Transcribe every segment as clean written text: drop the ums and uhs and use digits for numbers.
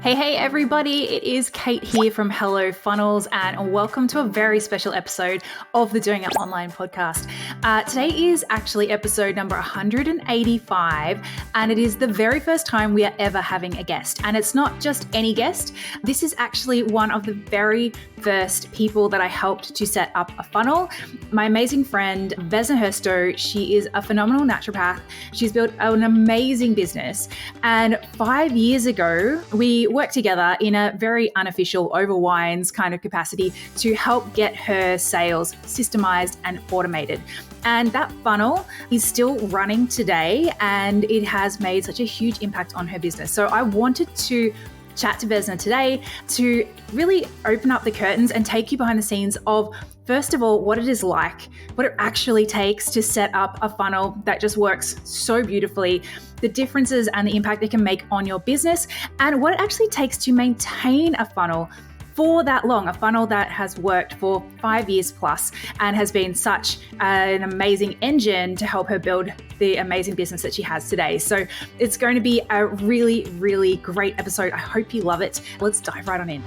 Hey, everybody. It is Kate here from Hello Funnels, and welcome to a very special episode of the Doing It Online podcast. Today is actually episode number 185, and it is the very first time we are ever having a guest. And it's not just any guest. This is actually one of the very first people that I helped to set up a funnel. My amazing friend, Vesna Hrsto. She is a phenomenal naturopath. She's built an amazing business. And 5 years ago, we worked together in a very unofficial over wines kind of capacity to help get her sales systemized and automated. And that funnel is still running today, and it has made such a huge impact on her business. So I wanted to chat to Vesna today to really open up the curtains and take you behind the scenes of, first of all, what it is like, what it actually takes to set up a funnel that just works so beautifully, the differences and the impact it can make on your business, and what it actually takes to maintain a funnel for that long, a funnel that has worked for 5 years plus and has been such an amazing engine to help her build the amazing business that she has today. So it's going to be a really, really great episode. I hope you love it. Let's dive right on in.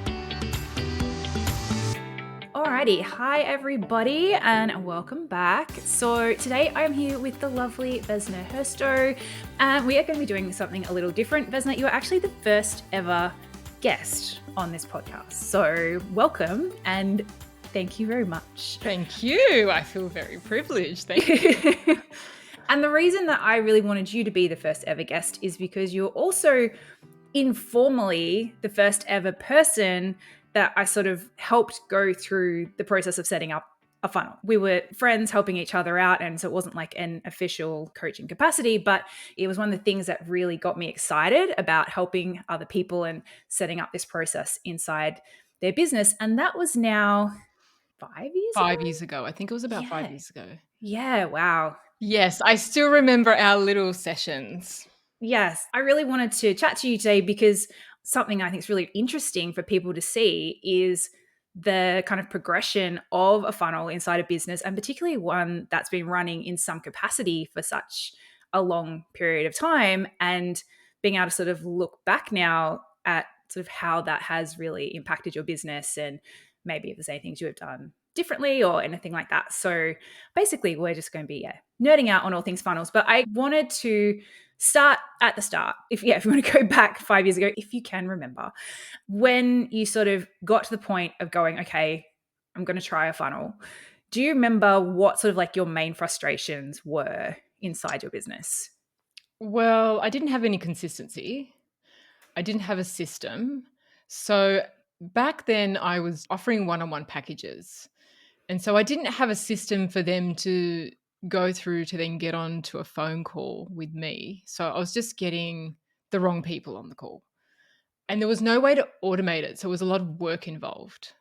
Alrighty, hi everybody and welcome back. So today I'm here with the lovely Vesna Hrsto, and we are going to be doing something a little different. Vesna, you are actually the first ever guest on this podcast. So welcome and thank you very much. Thank you. I feel very privileged. Thank you. And the reason that I really wanted you to be the first ever guest is because you're also informally the first ever person that I sort of helped go through the process of setting up a funnel. We were friends helping each other out, and so it wasn't like an official coaching capacity, but it was one of the things that really got me excited about helping other people and setting up this process inside their business. And that was now 5 years ago? 5 years ago. I think it was about 5 years ago. Yeah, wow. Yes, I still remember our little sessions. Yes, I really wanted to chat to you today because something I think is really interesting for people to see is the kind of progression of a funnel inside a business, and particularly one that's been running in some capacity for such a long period of time, and being able to sort of look back now at sort of how that has really impacted your business and maybe if there's any things you have done differently or anything like that. So basically we're just going to be nerding out on all things funnels, but I wanted to start at the start. If you want to go back 5 years ago, if you can remember, when you sort of got to the point of going, okay, I'm going to try a funnel. Do you remember what sort of like your main frustrations were inside your business? Well, I didn't have any consistency. I didn't have a system. So back then I was offering one-on-one packages. And so I didn't have a system for them to go through to then get on to a phone call with me. So I was just getting the wrong people on the call. And there was no way to automate it. So it was a lot of work involved.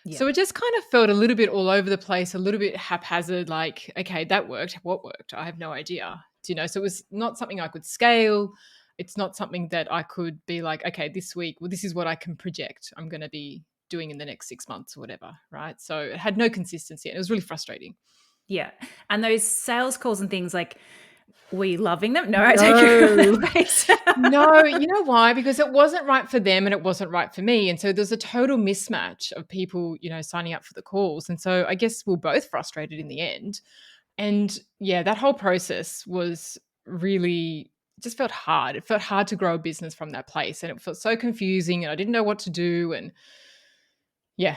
Yeah. So it just kind of felt a little bit all over the place, a little bit haphazard, like, okay, that worked. What worked? I have no idea. So it was not something I could scale. It's not something that I could be like, okay, this week, well, this is what I can project I'm going to be doing in the next 6 months or whatever, right? So it had no consistency and it was really frustrating. Yeah. And those sales calls and things, like, were you loving them? No, I take it. No, you know why? Because it wasn't right for them and it wasn't right for me. And so there's a total mismatch of people, signing up for the calls. And so I guess we're both frustrated in the end. And yeah, that whole process was really just felt hard. It felt hard to grow a business from that place. And it felt so confusing and I didn't know what to do. And yeah,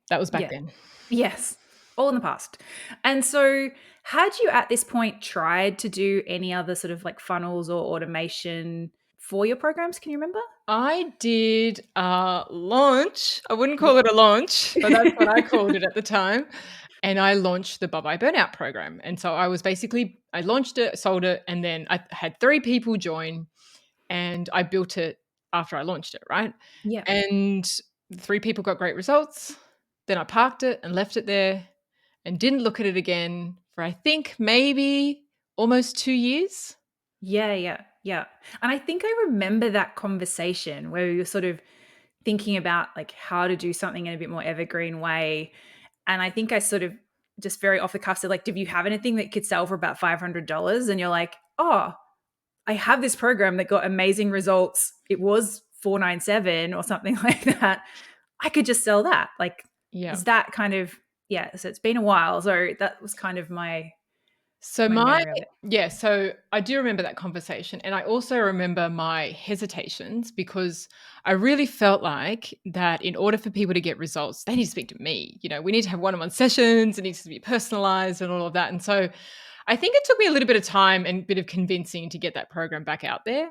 that was back then. Yes. All in the past. And so had you at this point tried to do any other sort of like funnels or automation for your programs? Can you remember? I did a launch. I wouldn't call it a launch, but that's what I called it at the time. And I launched the Bye-Bye Burnout program. And so I launched it, sold it, and then I had 3 people join and I built it after I launched it, right? Yeah. And 3 people got great results. Then I parked it and left it there and didn't look at it again for I think maybe almost 2 years. Yeah. And I think I remember that conversation where we were sort of thinking about like how to do something in a bit more evergreen way. And I think I sort of just very off the cuff said, like, do you have anything that could sell for about $500? And you're like, oh, I have this program that got amazing results. It was 497 or something like that, I could just sell that. Like, Yeah. is that kind of, yeah. So it's been a while. So that was kind of So my memory of it. so I do remember that conversation. And I also remember my hesitations because I really felt like that in order for people to get results, they need to speak to me. We need to have one-on-one sessions, it needs to be personalized and all of that. And so I think it took me a little bit of time and a bit of convincing to get that program back out there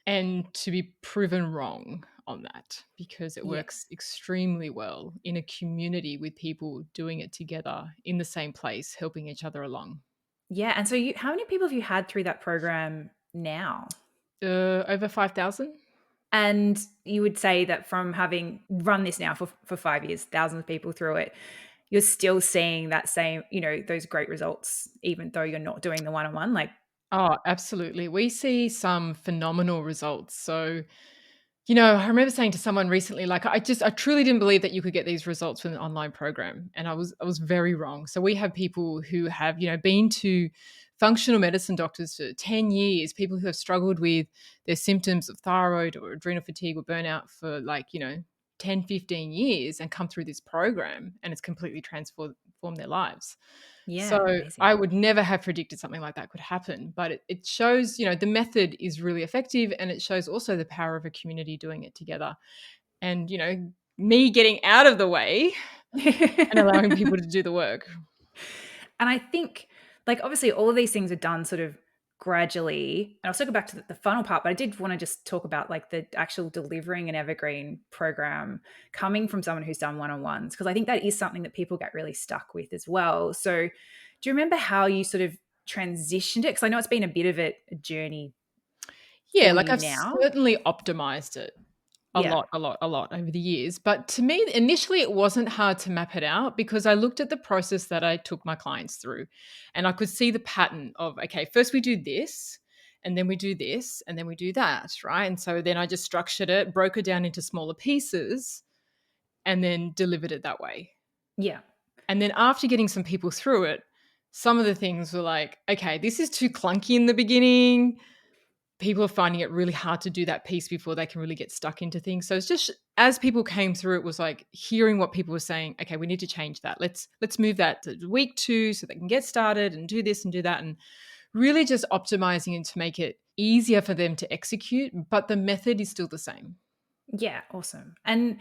and to be proven wrong on that, because it Yeah. works extremely well in a community with people doing it together in the same place, helping each other along. Yeah. And so how many people have you had through that program now? Over 5,000. And you would say that from having run this now for 5 years, thousands of people through it, you're still seeing that same, those great results, even though you're not doing the one-on-one. Like, Oh, absolutely. We see some phenomenal results. So, I remember saying to someone recently, like, I truly didn't believe that you could get these results with an online program. And I was very wrong. So we have people who have, been to functional medicine doctors for 10 years, people who have struggled with their symptoms of thyroid or adrenal fatigue or burnout for 10, 15 years and come through this program, and it's completely transformed their lives. yeah, So amazing. I would never have predicted something like that could happen, but it shows, the method is really effective, and it shows also the power of a community doing it together. And, me getting out of the way and allowing people to do the work. And I think, like, obviously, all of these things are done sort of gradually. And I'll circle back to the funnel part, but I did want to just talk about like the actual delivering an evergreen program coming from someone who's done one-on-ones, because I think that is something that people get really stuck with as well. So, do you remember how you sort of transitioned it? Because I know it's been a bit of a journey Yeah, for like you I've now. certainly optimized it a Yeah. lot, a lot, a lot over the years. But to me, initially, it wasn't hard to map it out because I looked at the process that I took my clients through, and I could see the pattern of, okay, first we do this, and then we do this, and then we do that, right? And so then I just structured it, broke it down into smaller pieces, and then delivered it that way. Yeah. And then after getting some people through it, some of the things were like, okay, this is too clunky in the beginning. People are finding it really hard to do that piece before they can really get stuck into things. So it's just as people came through, it was like hearing what people were saying. Okay, we need to change that. Let's move that to week 2 so they can get started and do this and do that, and really just optimizing it to make it easier for them to execute. But the method is still the same. Yeah, awesome. And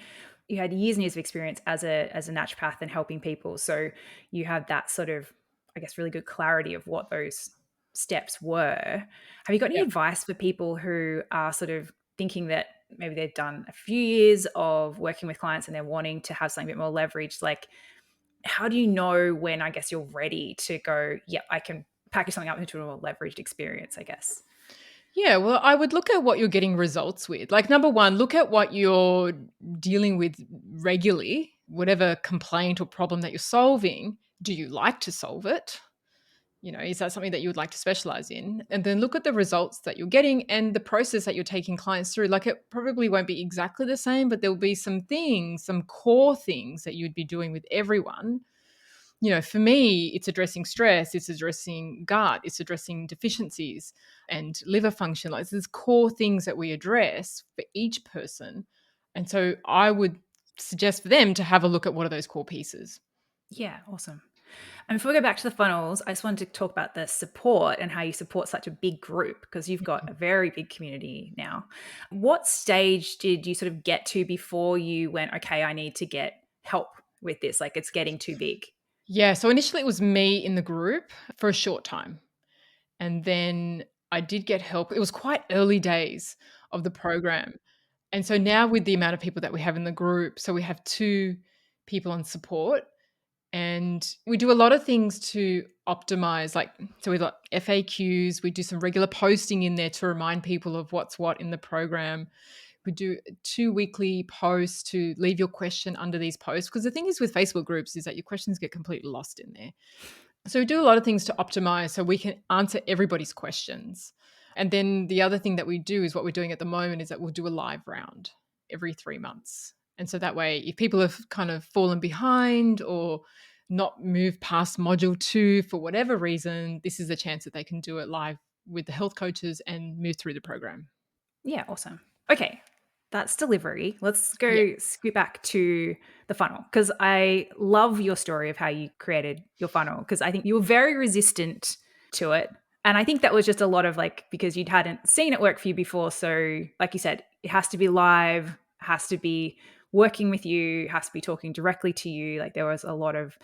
you had years and years of experience as a naturopath and helping people. So you have that sort of, I guess, really good clarity of what those steps were. Have you got any Yeah. advice for people who are sort of thinking that maybe they've done a few years of working with clients and they're wanting to have something a bit more leveraged? Like, how do you know when, I guess, you're ready to go, yep, I can package something up into a more leveraged experience, I guess? Yeah, well, I would look at what you're getting results with. Like, number one, look at what you're dealing with regularly, whatever complaint or problem that you're solving. Do you like to solve it? Is that something that you would like to specialize in? And then look at the results that you're getting and the process that you're taking clients through. Like, it probably won't be exactly the same, but there will be some things, some core things that you'd be doing with everyone. For me, it's addressing stress, it's addressing gut, it's addressing deficiencies and liver function. Like, there's core things that we address for each person. And so I would suggest for them to have a look at what are those core pieces. Yeah, awesome. And before we go back to the funnels, I just wanted to talk about the support and how you support such a big group, because you've got a very big community now. What stage did you sort of get to before you went, okay, I need to get help with this? Like, it's getting too big. Yeah. So initially it was me in the group for a short time. And then I did get help. It was quite early days of the program. And so now with the amount of people that we have in the group, so we have 2 people on support, and we do a lot of things to optimize, like, so we've got FAQs, we do some regular posting in there to remind people of what's what in the program. We do 2 weekly posts to leave your question under these posts, because the thing is with Facebook groups is that your questions get completely lost in there. So we do a lot of things to optimize so we can answer everybody's questions. And then the other thing that we do is what we're doing at the moment is that we'll do a live round every 3 months. And so that way, if people have kind of fallen behind or not moved past module 2 for whatever reason, this is a chance that they can do it live with the health coaches and move through the program. Yeah, awesome. Okay. That's delivery. Let's Yeah. go scoot back to the funnel, because I love your story of how you created your funnel, because I think you were very resistant to it. And I think that was just a lot of like, because you hadn't seen it work for you before. So, like you said, it has to be live, has to be working with you, has to be talking directly to you. Like there was a lot of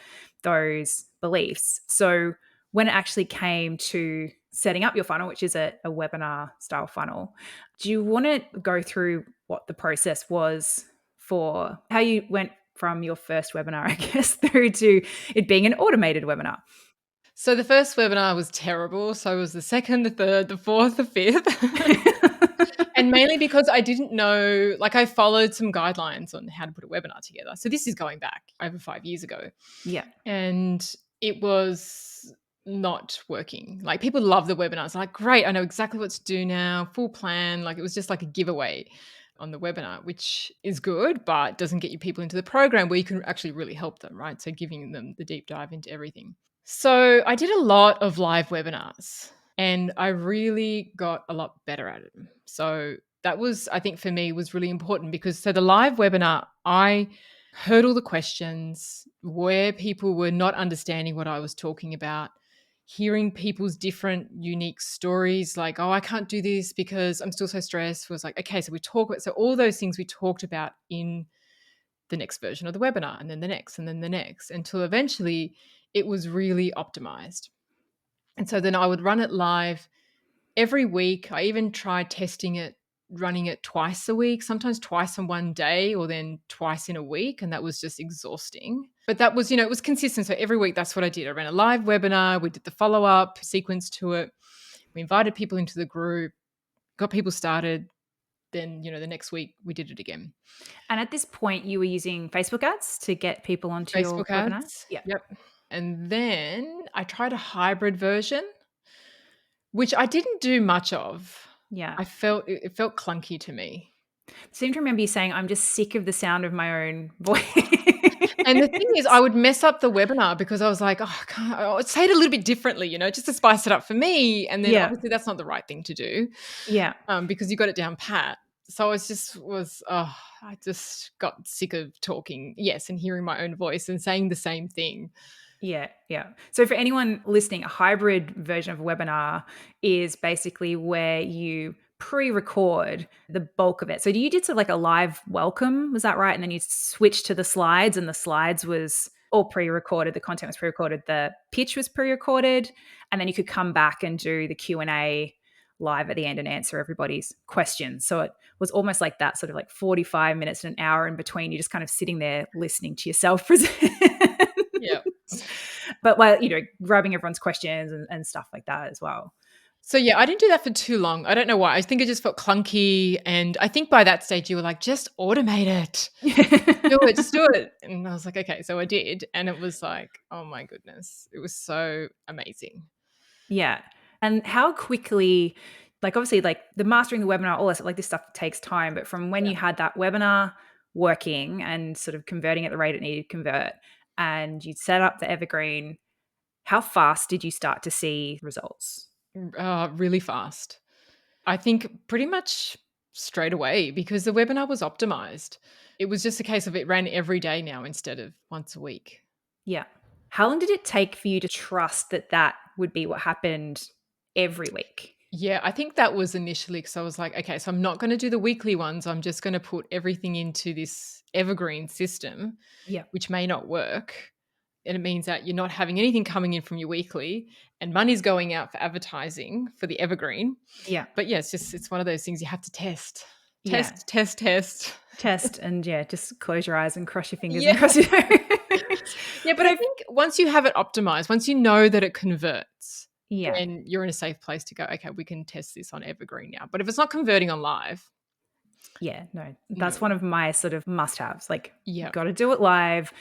those beliefs. So, when it actually came to setting up your funnel, which is a webinar style funnel, do you want to go through what the process was for how you went from your first webinar, I guess, through to it being an automated webinar? So the first webinar was terrible. So it was the second, the third, the fourth, the fifth. And mainly because I didn't know, like I followed some guidelines on how to put a webinar together. So this is going back over 5 years ago. Yeah. And it was not working. Like people love the webinars. Like, great, I know exactly what to do now, full plan. Like it was just like a giveaway on the webinar, which is good, but doesn't get you people into the program where you can actually really help them, right? So giving them the deep dive into everything. So I did a lot of live webinars and I really got a lot better at it. So that was, I think for me, was really important because so the live webinar, I heard all the questions where people were not understanding what I was talking about, hearing people's different unique stories like, oh, I can't do this because I'm still so stressed, was like, okay, so we talk about, so all those things we talked about in the next version of the webinar and then the next and then the next until eventually it was really optimized. And so then I would run it live every week. I even tried testing it, running it twice a week, sometimes twice in one day or then twice in a week. And that was just exhausting. But that was, it was consistent. So every week, that's what I did. I ran a live webinar. We did the follow up sequence to it. We invited people into the group, got people started. Then, the next week we did it again. And at this point, you were using Facebook ads to get people onto your Facebook webinar? ads. Yeah. Yep. And then I tried a hybrid version, which I didn't do much of. Yeah. I felt it felt clunky to me. I seem to remember you saying, I'm just sick of the sound of my own voice. And the thing is, I would mess up the webinar because I was like, oh, I would say it a little bit differently, just to spice it up for me. And then Yeah. obviously that's not the right thing to do Yeah. because you got it down pat. So I just got sick of talking, yes, and hearing my own voice and saying the same thing. Yeah, yeah. So for anyone listening, a hybrid version of a webinar is basically where you pre-record the bulk of it. So you did sort of like a live welcome, was that right? And then you switched to the slides, and the slides was all pre-recorded. The content was pre-recorded. The pitch was pre-recorded, and then you could come back and do the Q&A live at the end and answer everybody's questions. So it was almost like that, sort of like 45 minutes to an hour in between. You're just kind of sitting there listening to yourself present. Yeah. But while, grabbing everyone's questions and stuff like that as well. So yeah, I didn't do that for too long. I don't know why. I think it just felt clunky. And I think by that stage you were like, just automate it. Do it, just do it. And I was like, okay. So I did. And it was like, oh my goodness. It was so amazing. Yeah. And how quickly, like obviously like the mastering the webinar, all this, like this stuff takes time. But from when you had that webinar working and sort of converting at the rate it needed to convert, and you'd set up the evergreen, how fast did you start to see results? Really fast. I think pretty much straight away because the webinar was optimized. It was just a case of it ran every day now instead of once a week. Yeah. How long did it take for you to trust that that would be what happened every week? Yeah, I think that was initially because I was like, okay, so I'm not going to do the weekly ones. I'm just going to put everything into this evergreen system, Yeah. which may not work. And it means that you're not having anything coming in from your weekly and money's going out for advertising for the evergreen. Yeah. But yeah, it's one of those things you have to test. Yeah. Test. Test and just close your eyes and cross your fingers Yeah. and cross your toes. Yeah, but I think once you have it optimized, once you know that it converts, Yeah. then you're in a safe place to go, okay, we can test this on evergreen now. But if it's not converting on live, Yeah, no, that's one of my sort of must-haves. Like, yeah, got to do it live,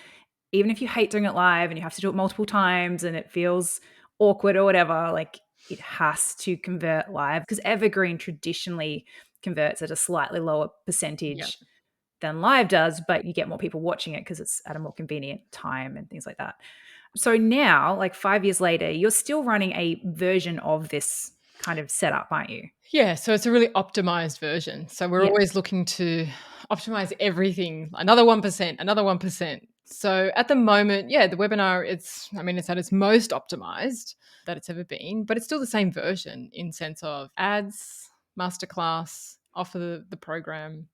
even if you hate doing it live and you have to do it multiple times and it feels awkward or whatever. Like, it has to convert live because evergreen traditionally converts at a slightly lower percentage than live does, but you get more people watching it because it's at a more convenient time and things like that. So now, like 5 years later, you're still running a version of this kind of setup, aren't you? Yeah, so it's a really optimized version. So we're Yeah. always looking to optimize everything, another 1%, another 1%. So at the moment, yeah, the webinar, it's at its most optimized that it's ever been, but it's still the same version in sense of ads, masterclass, offer the program,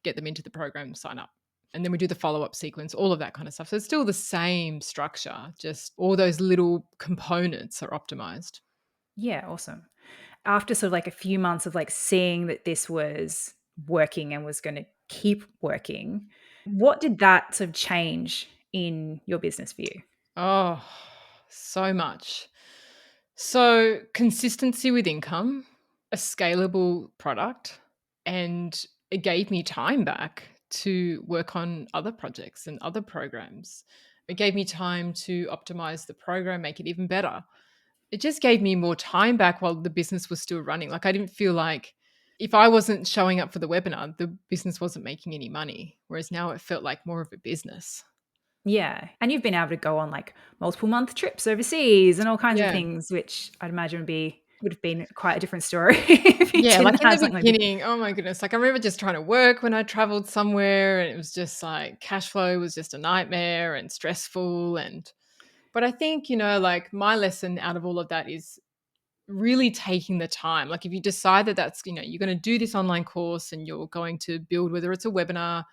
get them into the program, sign up. And then we do the follow-up sequence, all of that kind of stuff. So it's still the same structure, just all those little components are optimized. Yeah, awesome. After sort of like a few months of like seeing that this was working and was going to keep working, what did that sort of change in your business for you? Oh, so much. So, consistency with income, a scalable product, and it gave me time back to work on other projects and other programs. It gave me time to optimize the program, make it even better. It just gave me more time back while the business was still running. Like, I didn't feel like if I wasn't showing up for the webinar, the business wasn't making any money. Whereas now it felt like more of a business. Yeah. And you've been able to go on like multiple month trips overseas and all kinds of Yeah. things, which I'd imagine would have been quite a different story if you Yeah, like didn't in have the something like this. beginning, oh my goodness, like I remember just trying to work when I traveled somewhere and it was just like cash flow was just a nightmare and stressful but I think, like my lesson out of all of that is really taking the time. Like if you decide that you're going to do this online course and you're going to build whether it's a webinar,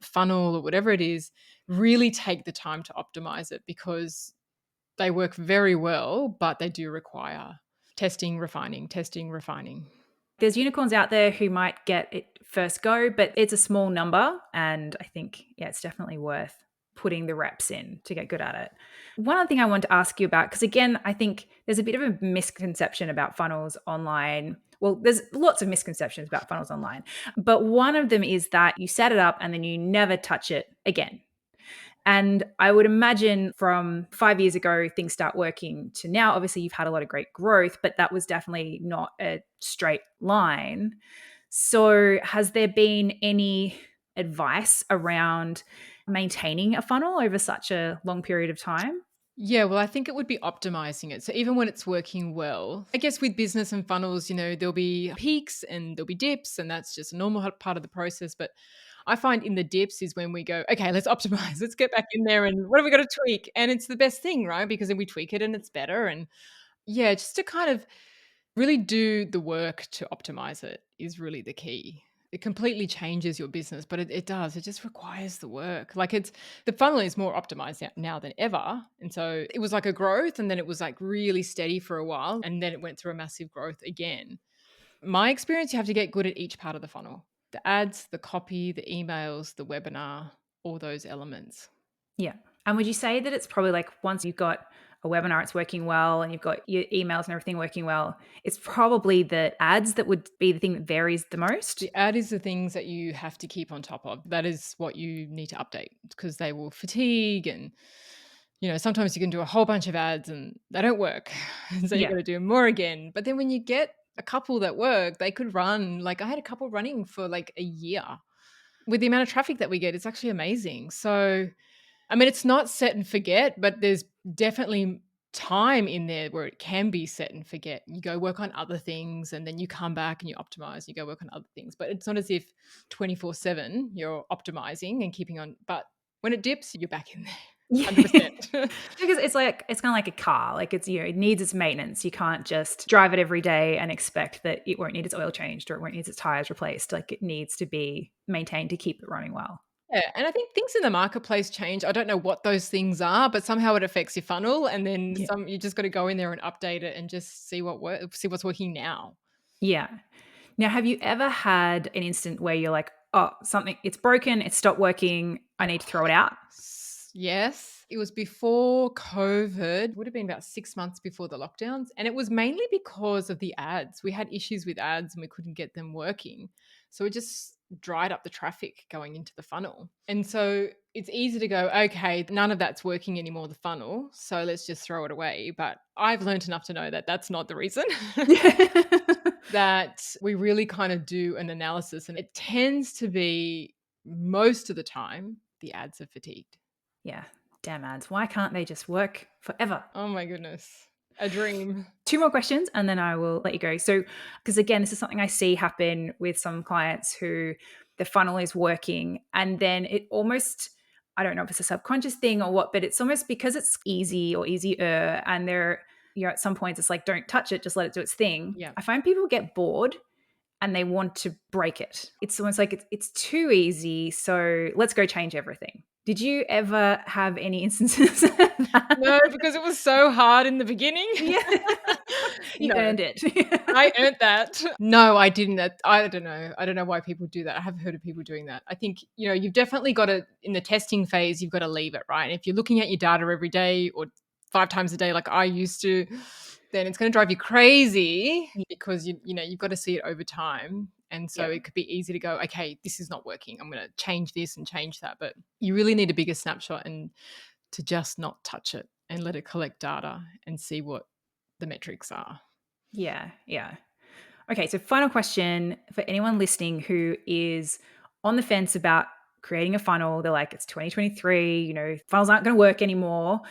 funnel or whatever it is, really take the time to optimize it because they work very well, but they do require testing, refining, testing, refining. There's unicorns out there who might get it first go, but it's a small number. And I think, yeah, it's definitely worth putting the reps in to get good at it. One other thing I wanted to ask you about, because again, I think there's a bit of a misconception about funnels online. Well, there's lots of misconceptions about funnels online, but one of them is that you set it up and then you never touch it again. And I would imagine from 5 years ago, things start working to now. Obviously, you've had a lot of great growth, but that was definitely not a straight line. So, has there been any advice around maintaining a funnel over such a long period of time? Yeah, well, I think it would be optimizing it. So even when it's working well, I guess with business and funnels, there'll be peaks and there'll be dips, and that's just a normal part of the process. But I find in the dips is when we go, okay, let's optimize, let's get back in there, and what have we got to tweak? And it's the best thing, right? Because then we tweak it and it's better. And yeah, just to kind of really do the work to optimize it is really the key. It completely changes your business, but it does. It just requires the work. Like the funnel is more optimized now than ever. And so it was like a growth and then it was like really steady for a while and then it went through a massive growth again. My experience, you have to get good at each part of the funnel. The ads, the copy, the emails, the webinar, all those elements. Yeah. And would you say that it's probably like once you've got a webinar, it's working well, and you've got your emails and everything working well, it's probably the ads that would be the thing that varies the most? The ad is the things that you have to keep on top of. That is what you need to update because they will fatigue and sometimes you can do a whole bunch of ads and they don't work. And so you Yeah. got to do more again. But then when you get a couple that work, they could run like I had a couple running for like a year. With the amount of traffic that we get, it's actually amazing. So I mean, it's not set and forget, but there's definitely time in there where it can be set and forget. You go work on other things and then you come back and you optimize, you go work on other things. But it's not as if 24/7 you're optimizing and keeping on. But when it dips, you're back in there Yeah. 100%. Because it's kind of like a car. Like it needs its maintenance. You can't just drive it every day and expect that it won't need its oil changed or it won't need its tires replaced. Like it needs to be maintained to keep it running well. Yeah, and I think things in the marketplace change. I don't know what those things are, but somehow it affects your funnel, and then Yeah. you just got to go in there and update it and just see what's working now. Yeah. Now, have you ever had an instant where you're like, oh, something, it's broken, it's stopped working, I need to throw it out? Yes, it was before COVID. Would have been about 6 months before the lockdowns, and it was mainly because of the ads. We had issues with ads, and we couldn't get them working, so it just dried up the traffic going into the funnel. And so it's easy to go, okay, none of that's working anymore, the funnel, so let's just throw it away. But I've learned enough to know that that's not the reason. That we really kind of do an analysis, and it tends to be most of the time the ads are fatigued. Yeah. Damn ads. Why can't they just work forever? Oh my goodness. A dream. 2 more questions and then I will let you go. So, because again, this is something I see happen with some clients who the funnel is working and then it almost, I don't know if it's a subconscious thing or what, but it's almost because it's easy or easier and they're, at some points it's like, don't touch it, just let it do its thing. Yeah. I find people get bored and they want to break it. It's almost like it's too easy, so let's go change everything. Did you ever have any instances of that? No, because it was so hard in the beginning. Yeah. You No. earned it. I earned that. No, I didn't. I don't know. I don't know why people do that. I have heard of people doing that. I think, you've definitely got to, in the testing phase, you've got to leave it, right? And if you're looking at your data every day or 5 times a day like I used to, then it's going to drive you crazy because you've got to see it over time. And so it could be easy to go, okay, this is not working. I'm going to change this and change that. But you really need a bigger snapshot and to just not touch it and let it collect data and see what the metrics are. Yeah. Okay, so final question for anyone listening who is on the fence about creating a funnel. They're like, it's 2023, funnels aren't going to work anymore.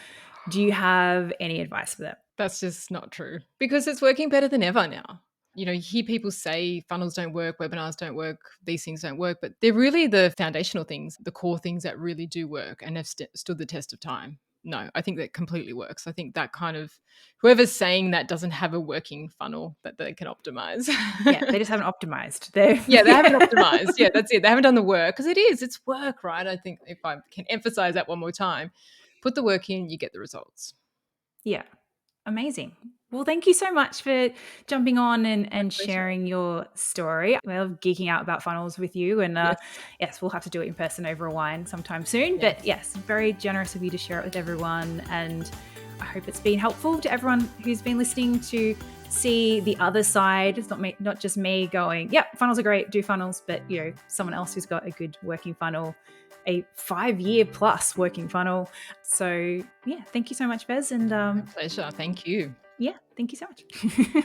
Do you have any advice for them? That's just not true because it's working better than ever now. You hear people say funnels don't work, webinars don't work, these things don't work, but they're really the foundational things, the core things that really do work and have stood the test of time. No, I think that completely works. I think that kind of, whoever's saying that doesn't have a working funnel that they can optimize. Yeah, they just haven't optimized. They haven't optimized. Yeah, that's it. They haven't done the work because it's work, right? I think if I can emphasize that one more time, put the work in, you get the results. Yeah. Amazing. Well, thank you so much for jumping on and sharing your story. I love geeking out about funnels with you. And yes, we'll have to do it in person over a wine sometime soon. Yes. But yes, very generous of you to share it with everyone. And I hope it's been helpful to everyone who's been listening to see the other side. It's not just me going, yep, funnels are great, do funnels, but someone else who's got a good working funnel, a 5-year plus working funnel. So yeah, thank you so much, Vez. And my pleasure. Thank you. Yeah, thank you so much.